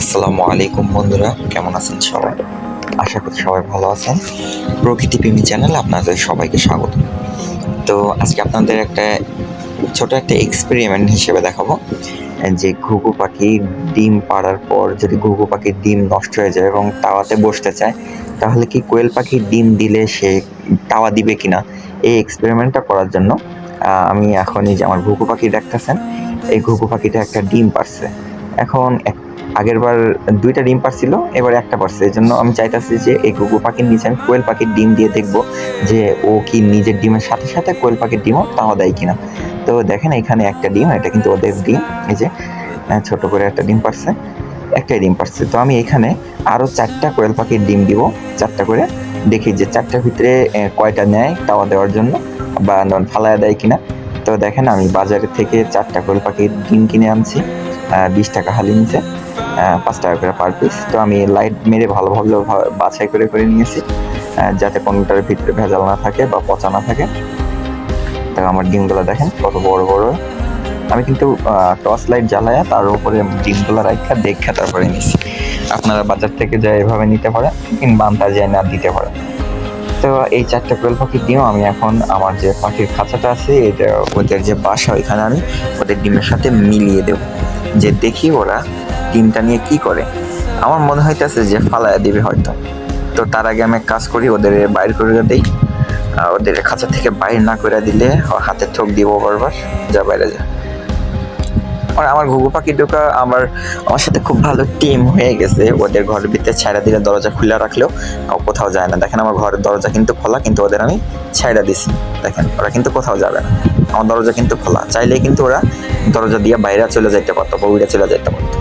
আসসালামু আলাইকুম বন্ধুরা, কেমন আছেন সবাই? আশা করি সবাই ভালো আছেন। প্রকৃতি প্রেমী চ্যানেলে আপনাদের সবাইকে স্বাগত। তো আজকে আপনাদের ছোট একটা এক্সপেরিমেন্ট হিসেবে দেখাবো যে ঘুঘু পাখির ডিম পাড়ার পর যদি ঘুঘু পাখির ডিম নষ্ট হয়ে যায় এবং তাওয়াতে বসতে চায়, তাহলে কি কোয়েল পাখির ডিম দিলে সে তাওয়া দিবে কিনা, এই এক্সপেরিমেন্টটা করার জন্য আমি এখন এই যে আমার ঘুঘু পাখি দেখতেছেন, এই ঘুঘু পাখিটা একটা ডিম পারছে। এখন আগেরবার ২টা ডিম পারছিল, এবার একটা পারছে। এজন্য আমি চাইতেছি যে এই ঘুঘু পাখির নিচে আমি কোয়েল পাখির ডিম দিয়ে দেখবো যে ও কি নিজের ডিমের সাথে সাথে কোয়েল পাখির ডিমও তাওয়া দেয় কিনা। তো দেখেন এখানে একটা ডিম, এটা কিন্তু ওদের ডিম। এই যে ছোট করে একটা ডিম পারছে, একটাই ডিম পারছে। তো আমি এখানে আরও 4টা কোয়েল পাখির ডিম দিব, 4টা করে, দেখি যে 4টার ভিতরে কয়টা নেয় তাওয়া দেওয়ার জন্য বা ফালায়া দেয় কিনা। তো দেখেন আমি বাজারের থেকে 4টা কোয়েল পাখির ডিম কিনে আনছি, 20 টাকা হালি নিচে, 5 টাকা করে পার পিস। তো আমি লাইট মেরে ভালোভাবে বাছাই করে করে নিয়েছি, যাতে কোনোটার ভিতরে ভেজাল না থাকে বা পচা না থাকে। তো আমার ডিমগুলো দেখেন কত বড় বড়। আমি কিন্তু টর্চ লাইট জ্বালায়া তার উপরে ডিমগুলো রাখা দেখে তারপরে নিছি। আপনারা বাজার থেকে যা এভাবে নিতে পারেন কিংবা আন্দাজে না দিতে পারেন। তো এই 4টা কোয়েল পাখির ডিম আমি এখন আমার যে পাখির খাঁচাটা আছে, এটা ওদের যে বাসা, ওইখানে আমি ওদের ডিমের সাথে মিলিয়ে দেব, যে দেখি ওরা ডিমটা নিয়ে কি করে। আমার মনে হইতেছে যে ফালায়া দিবে হয়তো। তো তার আগে আমি কাজ করি, ওদের বাইর করে দিই। ওদের খাঁচা থেকে বাইর না করে দিলে হাতে ঠোক দিব বারবার, যা বাইরে যা। আর আমার ঘুঘু পাখি ঢোকা আমার সাথে খুব ভালো টিম হয়ে গেছে। ওদের ঘরের ভিতরে ছাইড়া দিলে, দরজা খুলে রাখলেও কোথাও যায় না। দেখেন আমার ঘরের দরজা কিন্তু খোলা, কিন্তু ওদের আমি ছাইড়া দিছি। দেখেন ওরা কিন্তু কোথাও যাবে না, আমার দরজা কিন্তু খোলা। চাইলেই কিন্তু ওরা দরজা দিয়ে বাইরে চলে যাইতে পারতো বা উড়ে চলে যাইতে পারতো।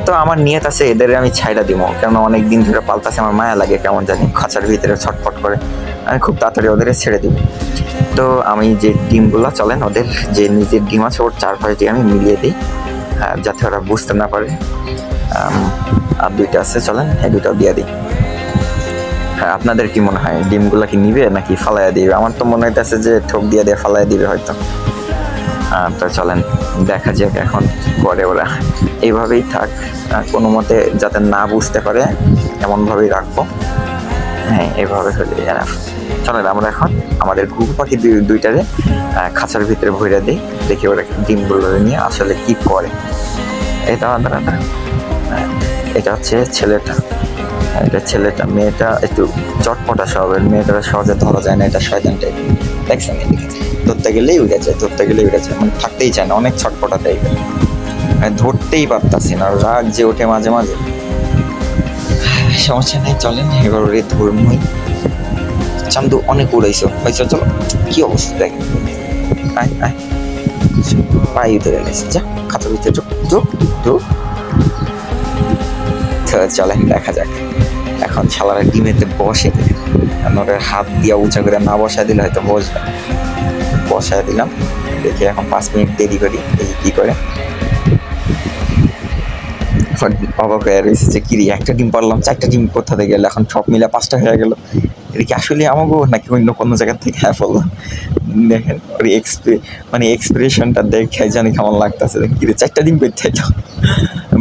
তো আমার নিয়ত আছে এদের আমি ছাইড়া দিব, কেন অনেক দিন ধরে পালতাছে, আমার মায়া লাগে কেমন জানি, খাঁচার ভিতরে ছটফট করে। আমি খুব তাড়াতাড়ি ওদের ছেড়ে দিব। তো আমি যে ডিমগুলো চলেন ওদের যে নিজের ডিম আছে ওর 4-5 দিয়ে আমি মিলিয়ে দিই, যাতে ওরা বুঝতে না পারে। আর 2টা আছে, চলেন এই 2টাও দিয়ে দিই। হ্যাঁ, আপনাদের কি মনে হয় ডিমগুলো কি নিবে নাকি ফালাইয়া দিবে? আমার তো মনে হইতেছে যে ঠোক দিয়ে ফালাইয়া দিবে হয়তো। তো চলেন দেখা যাক এখন কি করে ওরা। এইভাবেই থাক, কোনো মতে যাতে না বুঝতে পারে এমনভাবেই রাখবো। হ্যাঁ, এভাবে হলে এনাফ। চলেন আমরা এখন আমাদের ঘুঘু পাখি 2টারে খাঁচার ভিতরে ভরে দিই, দেখি ওরা ডিমগুলো নিয়ে আসলে কি করে। এটা এটা হচ্ছে ছেলেটা, এটা ছেলেটা। মেয়েটা একটু চটপটা স্বভাবের, মেয়েটা সহজে ধরা যায় না, এটা শয়তান টাইপ। দেখছেন, ধরতে গেলেই উড়ে যায়, ধরতে গেলেই উড়ে যায়, মানে থাকতেই চায় না, অনেক ছটপটা টাইপের। ধরতেই পারতাছি না, রাগ যে ওঠে মাঝে মাঝে। সমস্যা নেই, চলেন এবার ওরে ধর্মই। চান্দু অনেক উড়াইছো, হয়েছে, চলো। কি অবস্থা দেখেন, আয় আয়, পায়ে ধরে নিয়েছে, যা খাতার ভিতরে ঢুক। চলেন দেখা যাক এখন শালারা ডিমেতে বসে কিনা। ওদের হাত দিয়ে উঁচা করে না বসায় দিলে হয়তো বসবে। বসায় দিলাম, দেখি এখন 5 মিনিট দেরি করি, দেখি কি করে। অবাক হয়ে রয়েছে যে কিরি, একটা ডিম পারলাম, 4টা ডিম কোথা থেকে গেল, এখন সব মিলে 5টা হয়ে গেল। এটা কি আসলে আমাগো নাকি অন্য কোনো জায়গা থেকে পড়লাম? দেখেন ওর এক্সপ্রেশনটা দেখে জানি কেমন লাগতেছে। কিরে 4টা ডিম করতে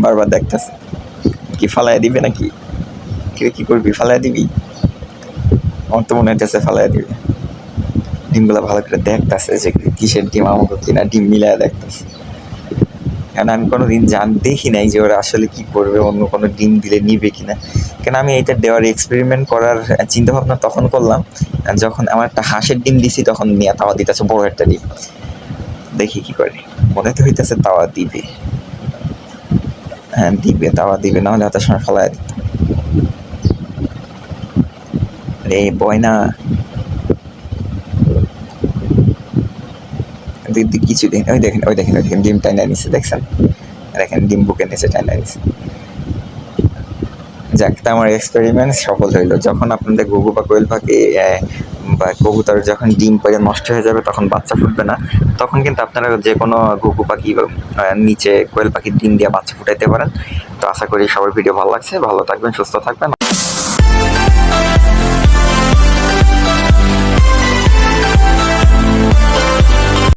বারবার দেখতেছে, কি ফালাইয়া দিবে নাকি? কিরে কি করবি, ফালাইয়া দিবি? আমার তো মনে হইতেছে ফালাইয়া দিবে। ডিমগুলো ভালো করে দেখতেছে যে কিসের ডিম, আমাকে কিনা ডিম মিলাইয়া দেখতেছে। কারণ আমি কোনোদিন দেখি নাই যে ওরা আসলে কি করবে, অন্য কোনো ডিম দিলে নিবে কিনা। কেন আমি এটা দেওয়ার এক্সপেরিমেন্ট করার চিন্তা ভাবনা তখন করলাম যখন আমার একটা হাঁসের ডিম দিছি, তখন নিয়ে তাওয়া দিতেছে, বড় একটা ডিম। দেখি কি করে, মনে তো হইতেছে তাওয়া দিবে। হ্যাঁ দিবে, তাওয়া দিবে, নাহলে এত সময় ফেলায় দিত। রে বয়না, কিছুদিন ওই দেখেন ডিম টাইনা নিচ্ছে, দেখছেন? দেখেন ডিম বুকে নিচে টাইনা নিচ্ছে। যাক, তা আমার এক্সপেরিমেন্ট সফল হইলো। যখন আপনাদের ঘুঘু বা কোয়েল পাখি বা কবুতর যখন ডিম পেড়ে নষ্ট হয়ে যাবে, তখন বাচ্চা ফুটবে না, তখন কিন্তু আপনারা যে কোনো ঘুঘু পাখি নিচে কোয়েল পাখির ডিম দিয়ে বাচ্চা ফুটাইতে পারেন। তো আশা করি সবার ভিডিও ভালো লাগছে, ভালো থাকবেন, সুস্থ থাকবেন।